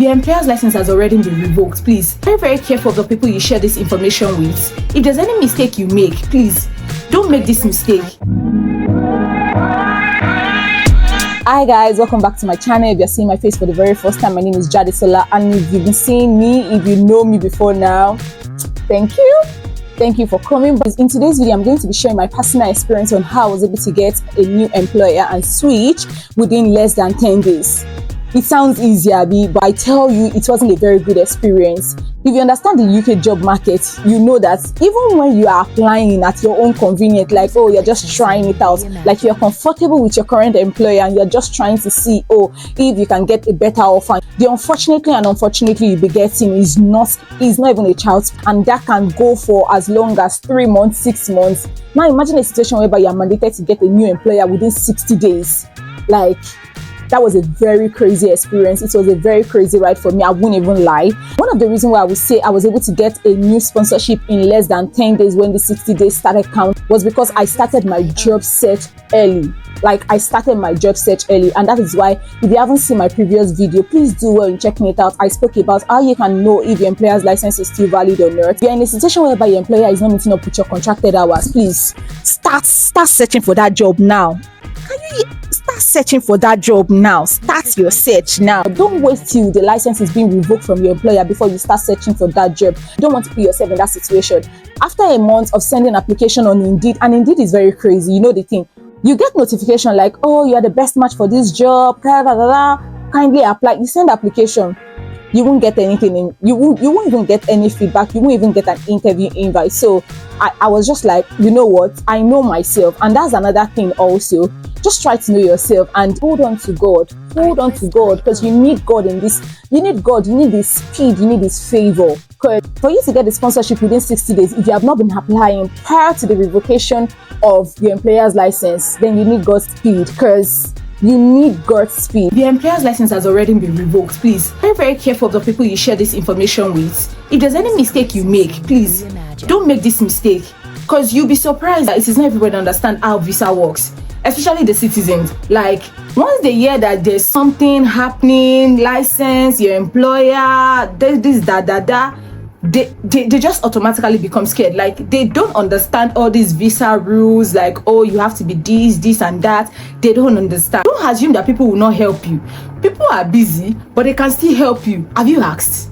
Your employer's license has already been revoked. Please, be very careful of the people you share this information with. If there's any mistake you make, please don't make this mistake. Hi guys, welcome back to my channel. If you're seeing my face for the very first time, my name is Jadesola, and if you've been seeing me, if you know me before now, thank you for coming. But in today's video, I'm going to be sharing my personal experience on how I was able to get a new employer and switch within less than 10 days. It sounds easy, Abby, but I tell you, it wasn't a very good experience. If you understand the UK job market, you know that even when you are applying at your own convenience, like, oh, you're just trying it out, like you're comfortable with your current employer and you're just trying to see, oh, if you can get a better offer. The unfortunately you'll be getting is not even a child's, and that can go for as long as 3 months, 6 months. Now imagine a situation whereby you're mandated to get a new employer within 60 days. Like, that was a very crazy experience. It was a very crazy ride for me. I won't even lie. One of the reasons why I would say I was able to get a new sponsorship in less than 10 days when the 60 days started count was because I started my job search early. And that is why, if you haven't seen my previous video, please do well in checking it out. I spoke about how you can know if your employer's license is still valid or not. If you're in a situation whereby your employer is not meeting up with your contracted hours, please start searching for that job now. Start searching for that job now. Start your search now. Don't wait till the license is being revoked from your employer before you start searching for that job. You don't want to put yourself in that situation. After a month of sending application on Indeed, and Indeed is very crazy, you know the thing, you get notification like, oh, you are the best match for this job, kindly apply. You send application, you won't get anything you won't even get any feedback, you won't even get an interview invite. So I was just like, you know what, I know myself. And that's another thing also. Just try to know yourself and hold on to God, because you need God in this. You need God, you need His speed, you need His favor. Because for you to get the sponsorship within 60 days, if you have not been applying prior to the revocation of your employer's license, then you need God's speed, because you need God's speed. The employer's license has already been revoked. Please, be very careful of the people you share this information with. If there's any mistake you make, please don't make this mistake, because you'll be surprised that it is not everybody that understands how visa works. Especially the citizens. Like, once they hear that there's something happening, license, your employer, they just automatically become scared. Like, they don't understand all these visa rules, like, oh, you have to be this and that. They don't understand. Don't assume that people will not help you. People are busy, but they can still help you. Have you asked?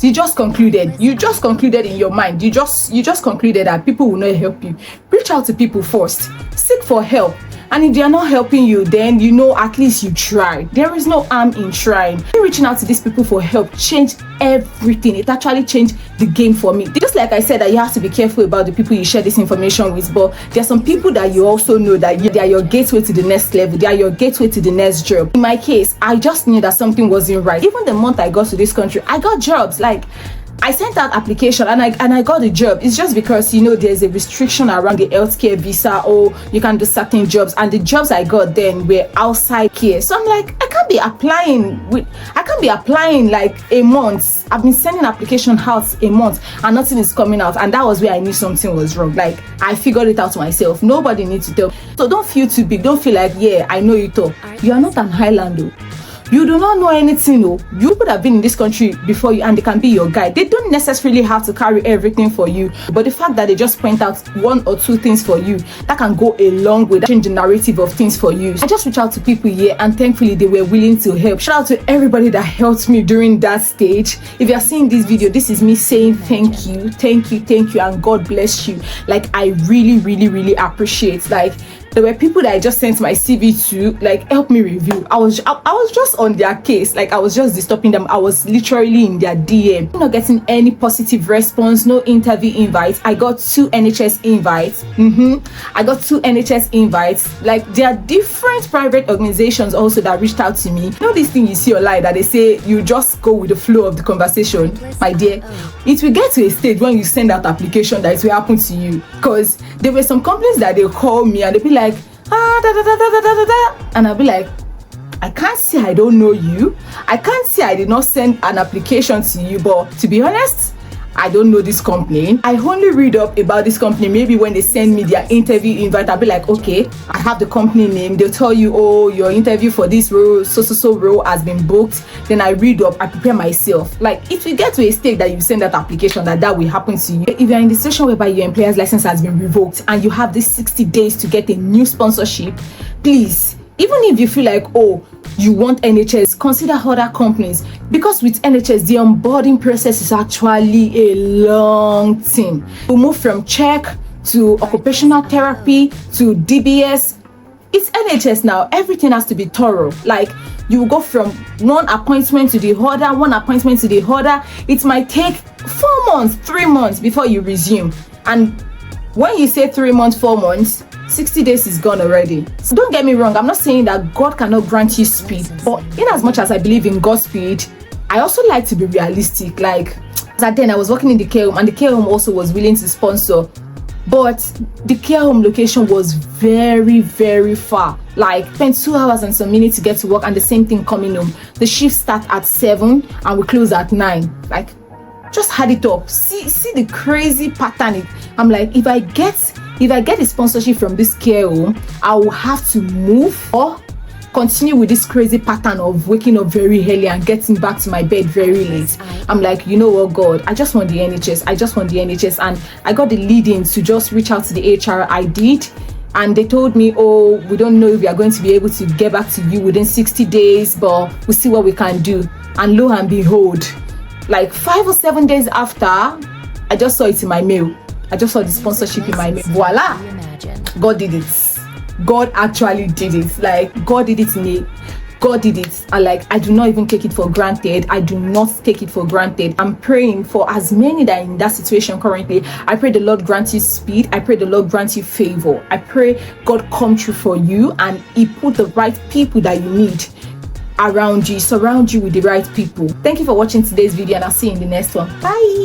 You just concluded in your mind. You just concluded that people will not help you. Reach out to people first. Seek for help. And if they are not helping you, then you know at least you tried. There is no harm in trying. Reaching out to these people for help changed everything. It actually changed the game for me. Just like I said, that you have to be careful about the people you share this information with, but there are some people that you also know that they are your gateway to the next level. They are your gateway to the next job. In my case, I just knew that something wasn't right. Even the month I got to this country, I got jobs. Like, I sent out application and I got the job. It's just because, you know, there's a restriction around the healthcare visa, or you can do certain jobs, and the jobs I got then were outside care. So I'm like, I can't be applying like a month. I've been sending application out a month and nothing is coming out. And that was where I knew something was wrong. Like, I figured it out myself. Nobody needs to tell. So don't feel too big. Don't feel like, yeah, I know it all. You are not an island though. You do not know anything, no. You could have been in this country before you, and they can be your guide. They don't necessarily have to carry everything for you, but the fact that they just point out 1 or 2 things for you, that can go a long way, that change the narrative of things for you. I just reached out to people here, and thankfully they were willing to help. Shout out to everybody that helped me during that stage. If you are seeing this video, this is me saying thank you, and God bless you. Like, I really appreciate. Like, there were people that I just sent my CV to, like, help me review. I was just on their case. Like, I was just disturbing them. I was literally in their DM. Not getting any positive response, no interview invites. I got 2 NHS invites. I got 2 NHS invites. Like, there are different private organizations also that reached out to me. You know this thing you see online that they say you just go with the flow of the conversation, my dear. It will get to a stage when you send out application that it will happen to you. Because there were some companies that they call me and they be like, and I'll be like, I can't say I don't know you. I can't say I did not send an application to you, but to be honest, I don't know this company. I only read up about this company maybe when they send me their interview invite. I'll be like, okay, I have the company name. They'll tell you, oh, your interview for this role, so role has been booked. Then I read up, I prepare myself. Like, if you get to a stage that you send that application, that will happen to you. If you're in the situation whereby your employer's license has been revoked and you have this 60 days to get a new sponsorship, please, even if you feel like, oh, you want NHS, consider other companies, because with NHS the onboarding process is actually a long thing. We move from check to occupational therapy to DBS. It's NHS now. Everything has to be thorough. Like, you go from one appointment to the other, one appointment to the other. It might take 4 months, 3 months before you resume. And when you say 3 months, 4 months, 60 days is gone already. So don't get me wrong, I'm not saying that God cannot grant you speed, but in as much as I believe in God's speed, I also like to be realistic. Like, that then I was working in the care home, and the care home also was willing to sponsor, but the care home location was very, very far. Like, spent 2 hours and some minutes to get to work, and the same thing coming home. The shift start at 7 and we close at 9. Like, just had it up. See the crazy pattern. I'm like, if I get a sponsorship from this care home, I will have to move or continue with this crazy pattern of waking up very early and getting back to my bed very late. I'm like, you know what, God, I just want the NHS. And I got the lead-in to just reach out to the HR. I did. And they told me, oh, we don't know if we are going to be able to get back to you within 60 days, but we'll see what we can do. And lo and behold, like 5 or 7 days after, I just saw it in my mail. I just saw the sponsorship in my mail. Voila! God did it. God actually did it. Like, God did it in me. God did it. And like, I do not even take it for granted. I do not take it for granted. I'm praying for as many that are in that situation currently. I pray the Lord grant you speed. I pray the Lord grant you favor. I pray God come true for you, and He put the right people that you need around you, surround you with the right people. Thank you for watching today's video, and I'll see you in the next one. Bye.